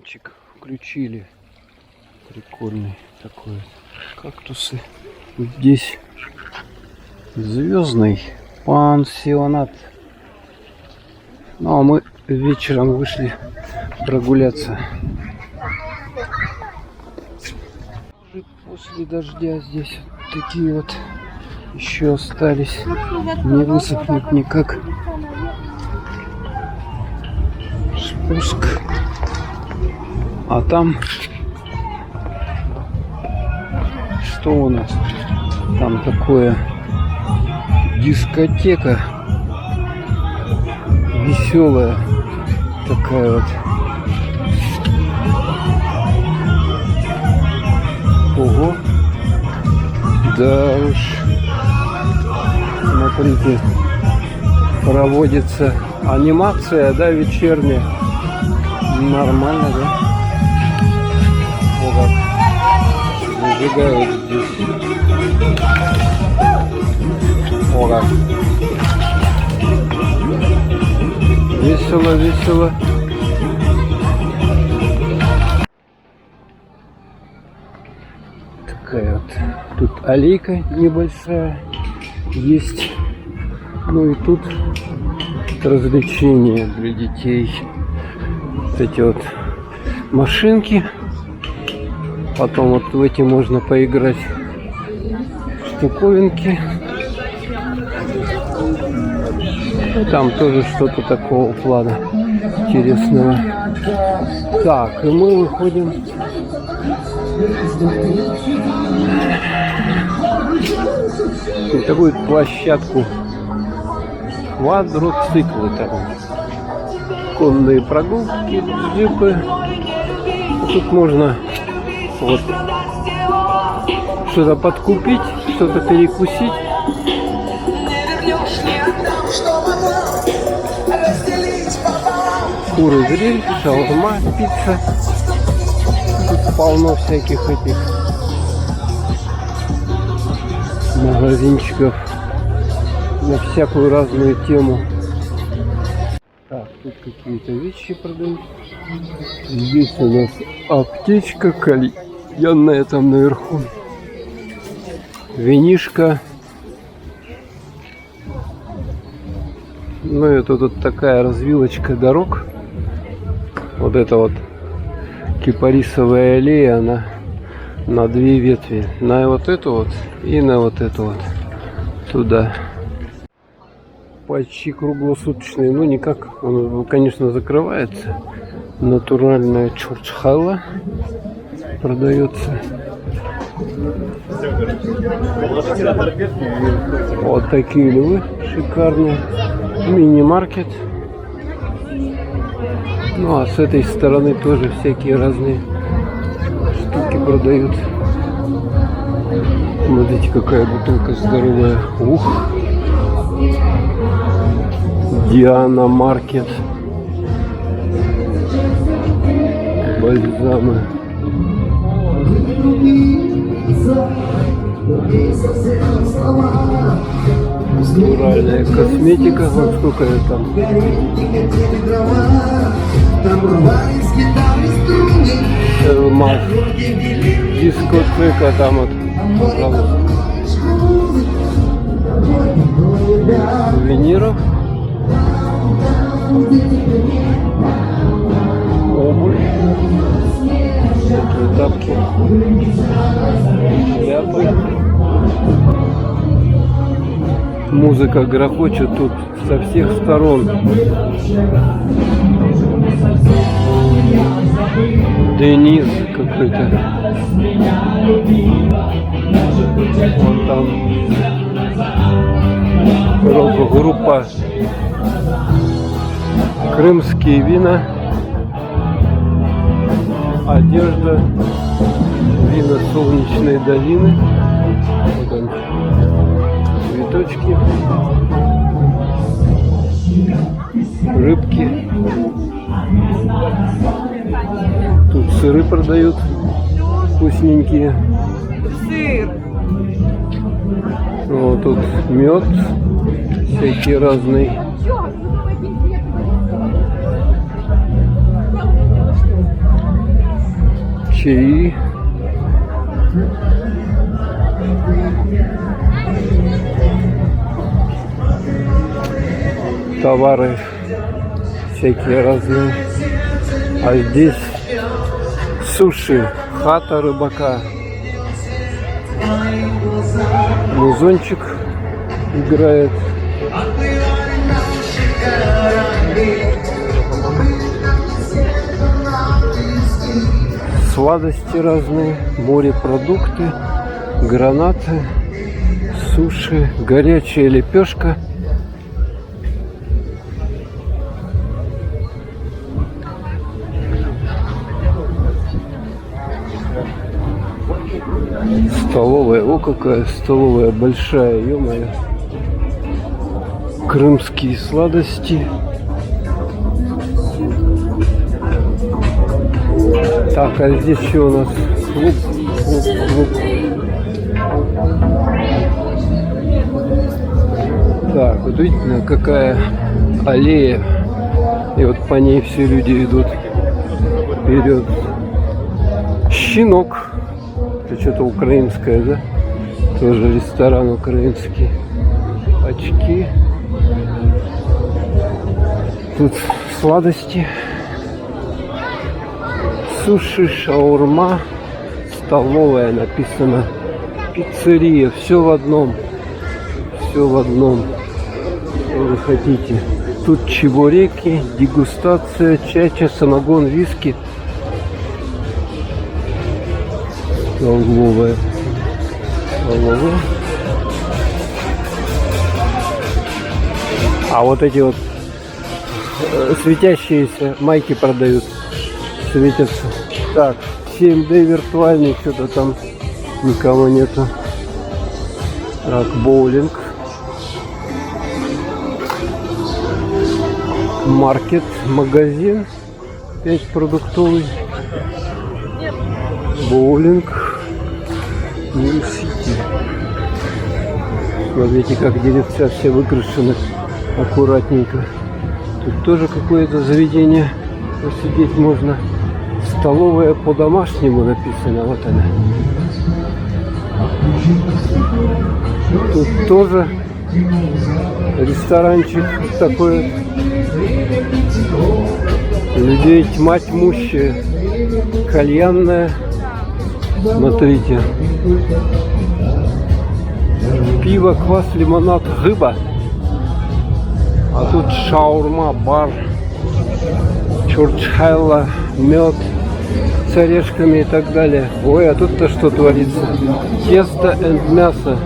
фонтанчик включили. Прикольный такой. Кактусы. Здесь звездный пансионат. Ну а мы вечером вышли прогуляться. После дождя здесь такие вот еще остались. Не высохнут никак. Спуск. А там что у нас? Там такое дискотека веселая такая вот. Ого, да уж, смотрите, проводится анимация, да, вечерняя. Нормально, да? Вот так зажигают здесь. Вот так. Весело, весело. Такая вот тут аллейка небольшая есть. Ну и тут развлечения для детей. Вот эти вот машинки. Потом вот в эти можно поиграть штуковинки. И там тоже что-то такого плана интересного. Так, и мы выходим на такую площадку. Квадроциклы там. Конные прогулки, джипы. Тут можно вот что-то подкупить, что-то перекусить. Куры гриль, шаурма, пицца. Тут полно всяких этих магазинчиков на всякую разную тему. Так, тут какие-то вещи продают. Здесь у нас аптечка кальянная там наверху. Винишка. Ну и тут такая развилочка дорог. Вот это вот кипарисовая аллея, она на две ветви. На вот эту вот и на вот эту вот. Туда. Почти круглосуточный. Ну никак. Он, конечно, закрывается. Натуральная чурчхала продается. Вот такие львы шикарные. Мини-маркет. Ну а с этой стороны тоже всякие разные штуки продают. Смотрите, какая бутылка здоровая. Ух! Диана Маркет. Бальзамы. Натуральная косметика. Вот сколько это там. Дискотека там вот. Пожалуйста. Сувениров. Обувь. Такие тапки. Шляпы. Музыка грохочет тут со всех сторон. Денис какой-то. Вон там рок-группа. Крымские вина. Одежда. Вина Солнечной долины. Вот он. Цветочки. Рыбки. Тут сыры продают. Вкусненькие. Сыр. Вот тут мед. Всякие разные. чаи. Товары всякие разные. А здесь суши, хата рыбака. Музончик играет. Сладости разные, морепродукты, гранаты, суши, горячая лепешка. Столовая, о какая столовая большая, ё-моё. Крымские сладости. Так, а здесь что у нас? Клуб. Так, вот видите, какая аллея. И вот по ней все люди идут вперед. Щенок. Это что-то украинское, да? Тоже ресторан украинский. Очки. Тут сладости. Суши, шаурма. Столовая написано. Пиццерия. Все в одном. Все в одном. Что вы хотите. Тут чебуреки, дегустация, чача, самогон, виски. Столовая. Столовая. А вот эти вот светящиеся майки продают. Светятся. Так, 7D виртуальный, что-то там никого нету. Так, боулинг. Маркет, магазин. 5 продуктовый. Боулинг. Нью-Сити. Смотрите, как деревца все выкрашены аккуратненько. Тут тоже какое-то заведение. Посидеть можно. Столовая по-домашнему написано. Вот она. Тут тоже ресторанчик такой. Людей тьма тьмущая. Кальянная. Смотрите. Пиво, квас, лимонад, рыба. А тут шаурма, бар. Чурчхелла, мед с орешками и так далее. Ой, а тут-то что творится? Тесто и мясо,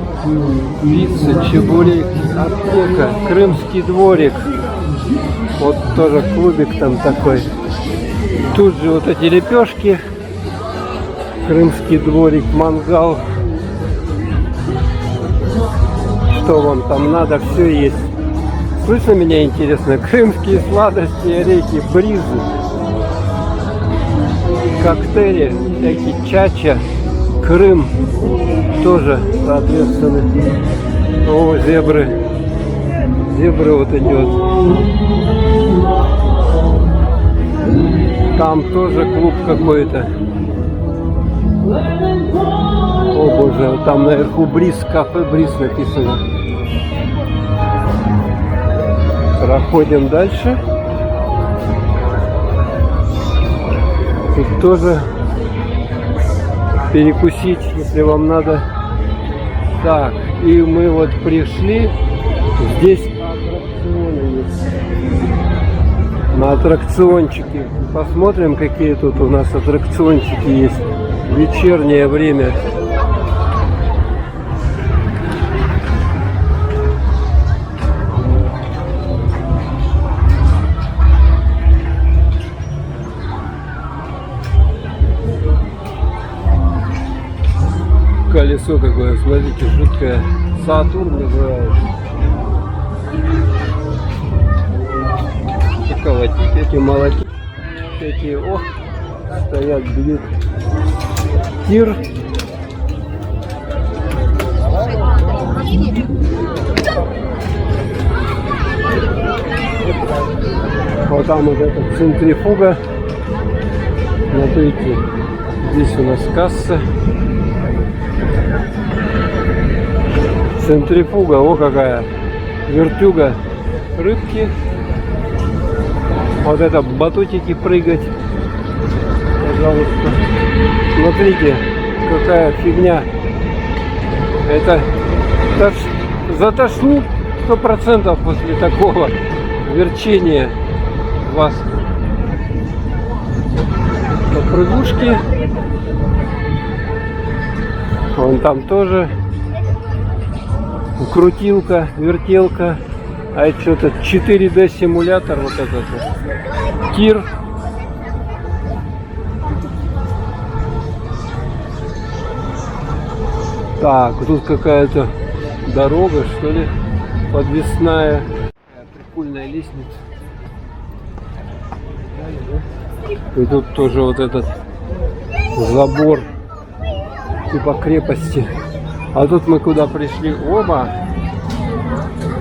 пицца, чебурек, аптека, крымский дворик. Вот тоже клубик там такой. Тут же вот эти лепешки, крымский дворик, мангал. Что вам там надо, все есть. Слышно меня, интересно? Крымские сладости, орехи, бризы, коктейли, всякие чача, Крым тоже, соответственно. О, зебры. Зебры вот эти вот. Там тоже клуб какой-то. О боже, там наверху Бриз, кафе Бриз написано. Проходим дальше. Тут тоже перекусить, если вам надо. Так, и мы вот пришли. Здесь аттракционы есть. На аттракциончики. Посмотрим, какие тут у нас аттракциончики есть. Вечернее время. Колесо какое, смотрите, жуткое. Сатурн называется. Колотить эти, молотить эти, ох, стоят, бьют. Тир. Вот там вот эта центрифуга. Смотрите, Здесь у нас касса. Центрифуга, о какая. Вертюга. Рыбки. Вот это батутики прыгать. Пожалуйста. Смотрите, какая фигня. Это затошнит 100% после такого верчения вас. Прыгушки. Вон там тоже крутилка, вертелка. А это что-то 4D симулятор вот этот вот. Тир. Так, тут какая-то дорога, что ли, подвесная. Прикольная лестница. И тут тоже вот этот забор типа крепости. А тут мы куда пришли? Оба!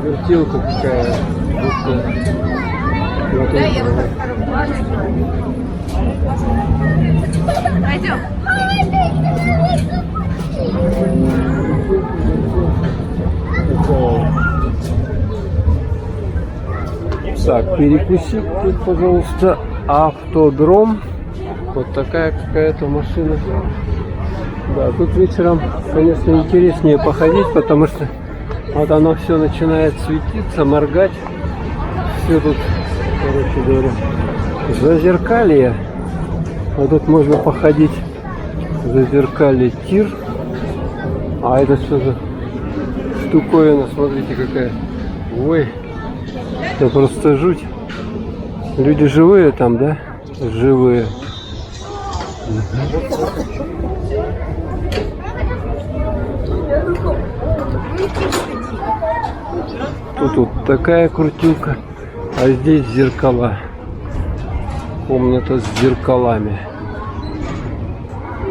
Вертелка какая. Пойдем. Так, перекусить тут, пожалуйста, автодром. Вот такая какая-то машина. Да, тут вечером, конечно, интереснее походить, потому что вот оно все начинает светиться, моргать. Все тут, короче говоря, зазеркалье. А тут можно походить. Зазеркалье тир. А это что за штуковина, смотрите какая. Ой, это просто жуть. Люди живые там, да? Живые. Тут вот такая крутилка, а здесь зеркала. Комната с зеркалами.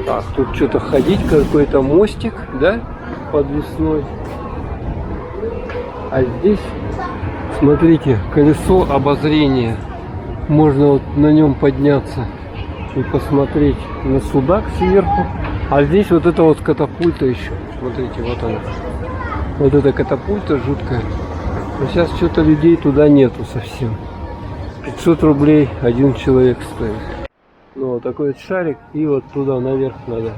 Так, тут что-то ходить, какой-то мостик, да, подвесной. А здесь, смотрите, колесо обозрения. Можно вот на нем подняться и посмотреть на судак сверху. А здесь вот это вот катапульта еще. Смотрите, вот она. Вот эта катапульта жуткая. Но сейчас что-то людей туда нету совсем. 500 рублей один человек стоит. Ну, вот такой вот шарик, и вот туда наверх надо.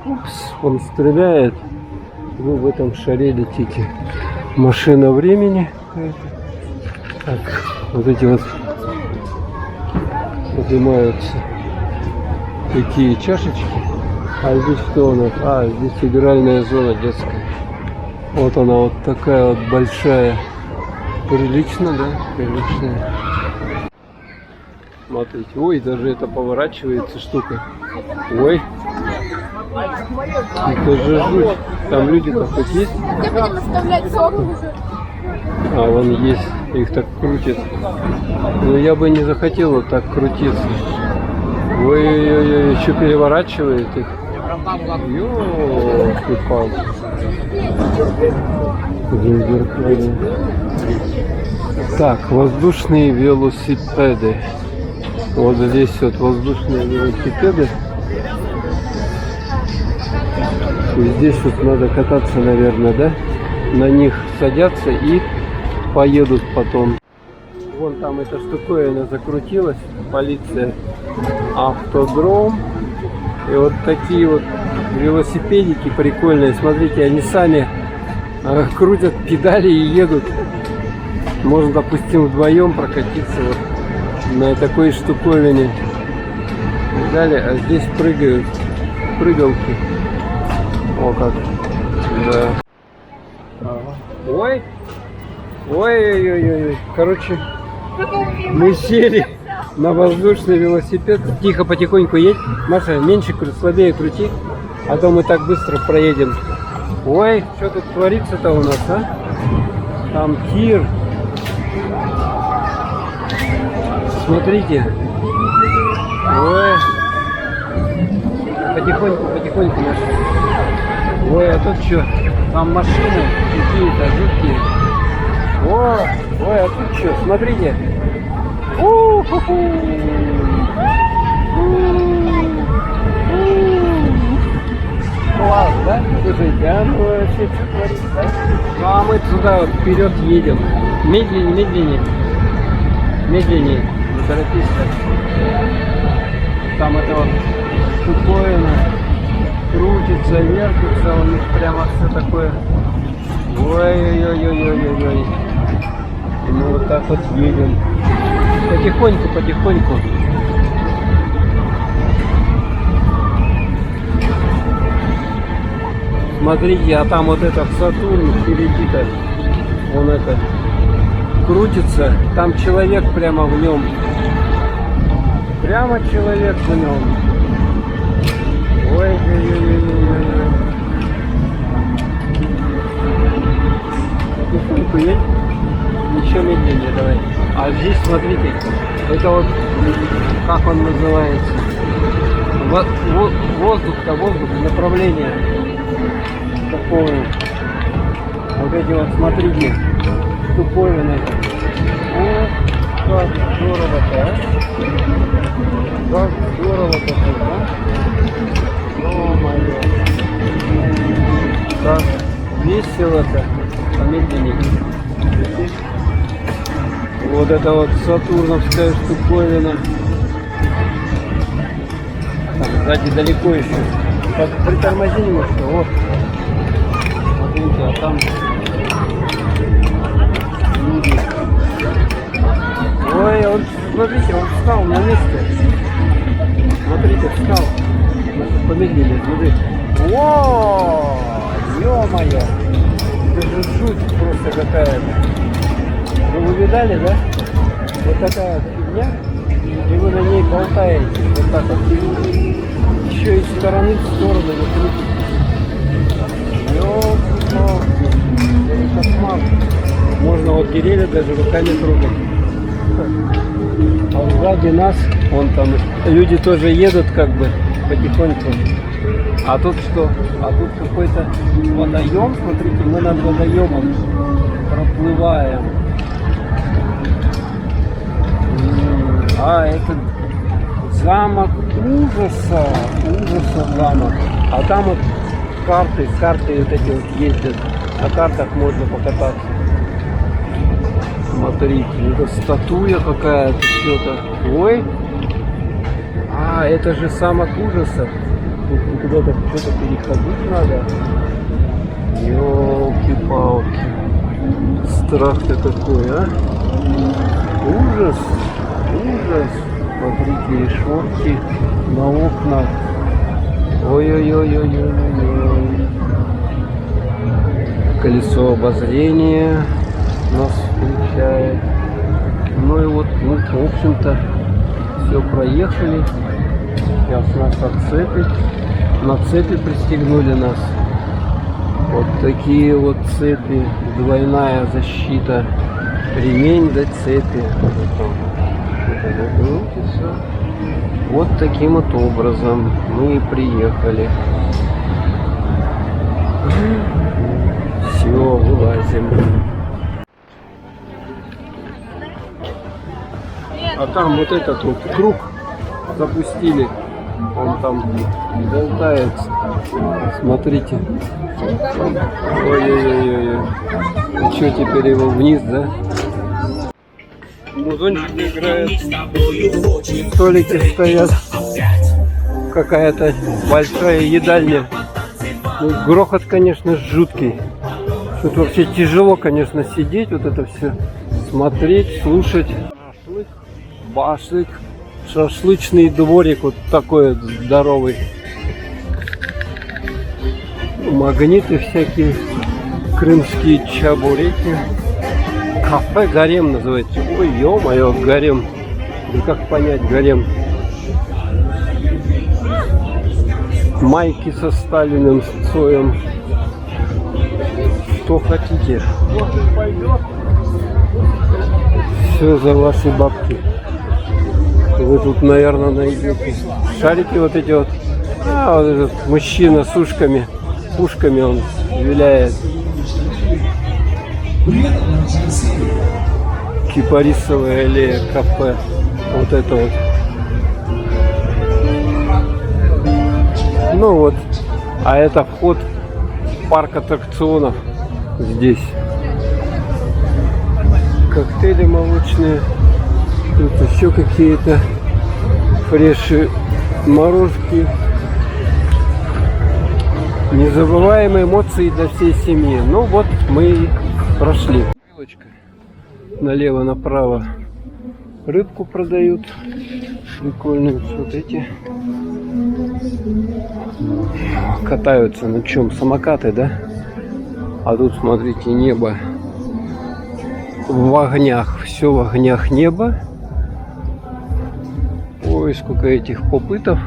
Упс, он стреляет. Вы в этом шаре летите. Машина времени какая-то. Так, вот эти вот поднимаются такие чашечки. А здесь что у нас? А, здесь игральная зона детская. Вот она вот такая вот большая. Прилично, да? Приличная. Смотрите. Ой, даже это поворачивается штука. Ой. Это же жуть. Там люди-то хоть есть? А, вон есть. Их так крутят. Но я бы не захотел вот так крутиться. Ой-ой-ой, еще переворачивает их. Ёлки-палки. Так, воздушные велосипеды. Вот здесь вот воздушные велосипеды. И здесь вот надо кататься, наверное, да? На них садятся и поедут потом. Вон там эта штуковина закрутилась. Полиция. Автодром. И вот такие вот велосипедики прикольные. Смотрите, они сами крутят педали и едут. Можно, допустим, вдвоем прокатиться вот на такой штуковине. И далее, а здесь прыгают прыгалки. О как. Да. Ой. Ой-ой-ой-ой. Короче, мы сели на воздушный велосипед. Тихо, потихоньку едь. Маша, меньше, слабее крути. А то мы так быстро проедем. Ой, что тут творится-то у нас, а? Там тир. Смотрите. Ой. Потихоньку, потихоньку, Маша. Ой, а тут что? Там машины какие-то жуткие. Ой, а тут что? Смотрите. У-ху-ху. вообще что творится, да? Ну а мы туда вот вперед едем. Медленнее, медленнее. Медленнее. Не торопись так. Там это вот штуковина крутится, вертится, у них прямо все такое. Ой-ой-ой-ой-ой-ой. И мы вот так вот едем. Потихоньку, потихоньку. Смотрите, а там вот этот Сатурн впереди-то, он это крутится, там человек прямо в нем. Прямо человек в нем. Ой-ой-ой-ой-ой. Потихоньку едь. Еще медленнее давай. А здесь, смотрите, это вот, как он называется? Воздух-то, воздух, направление. Такое. Вот эти вот, смотрите, штуковины. О, как здорово-то, а? Как здорово-то, а? Ё-моё. Как весело-то. Помедленнее. Вот это вот сатурновская штуковина. Там сзади далеко еще. Так, притормози немножко. Вот. Смотрите, а там люди. Ой, он, смотрите, он встал на месте. Смотрите, встал. Помедленнее, смотрите. О, ё-моё. Это же жуть просто какая-то. Вы видали, да? Вот такая фигня, и вы на ней болтаете. Вот так вот. Еще из стороны в сторону вы крутите. Ёлки-палки. Это кошмар. Можно вот деревья даже руками трогать. А сзади нас, вон там, люди тоже едут как бы потихоньку. А тут что? А тут какой-то водоем. Смотрите, мы над водоемом проплываем. А это замок ужаса, ужаса замок. А там вот карты вот эти вот ездят. На картах можно покататься. Смотрите, это статуя какая-то, что-то. Ой. А, это же замок ужасов. Тут куда-то что-то переходить надо. Ёлки-палки. Страх-то какой, а? Ужас. Ужас. Смотрите, решетки на окнах. Ой-ой-ой-ой-ой-ой. Колесо обозрения нас встречает. Ну и вот, ну, в общем-то, все проехали. Сейчас нас отцепят. На цепи пристегнули нас. Вот такие вот цепи. Двойная защита. Ремень до цепи. Вот таким вот образом мы и приехали. Все, вылазим. А там вот этот вот круг запустили. Он там болтается. Смотрите. Ой-ой-ой-ой. И что, теперь его вниз, да? Музончик играет. Столики стоят. Какая-то большая едальня. Ну, грохот, конечно, жуткий. Тут вообще тяжело, конечно, сидеть, вот это все смотреть, слушать. Башлык. Шашлычный дворик вот такой здоровый. Магниты всякие. Крымские чабуреки. Кафе Гарем называется. Ой, ё-моё, Гарем. Да как понять Гарем? Майки со Сталиным, с Цоем. Что хотите. Все за ваши бабки. Вы тут, наверное, найдете. Шарики вот эти вот. А, вот этот мужчина с ушками. Ушками он виляет. Кипарисовая аллея, кафе. Вот это вот. Ну вот. А это вход парк аттракционов здесь. Коктейли молочные. Тут еще какие-то фреши, морожки. Незабываемые эмоции для всей семьи. Ну вот мы и прошли. Налево-направо рыбку продают. Прикольные вот эти. Катаются на чем? Самокаты, да? А тут, смотрите, небо в огнях. Все в огнях небо. Ой, сколько этих попытов.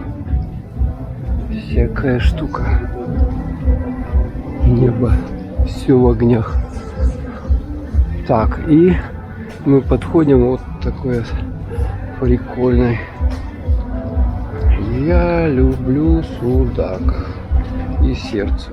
Всякая штука. Небо. Все в огнях. Так, и мы подходим вот такой прикольный. Я люблю судак. И сердце.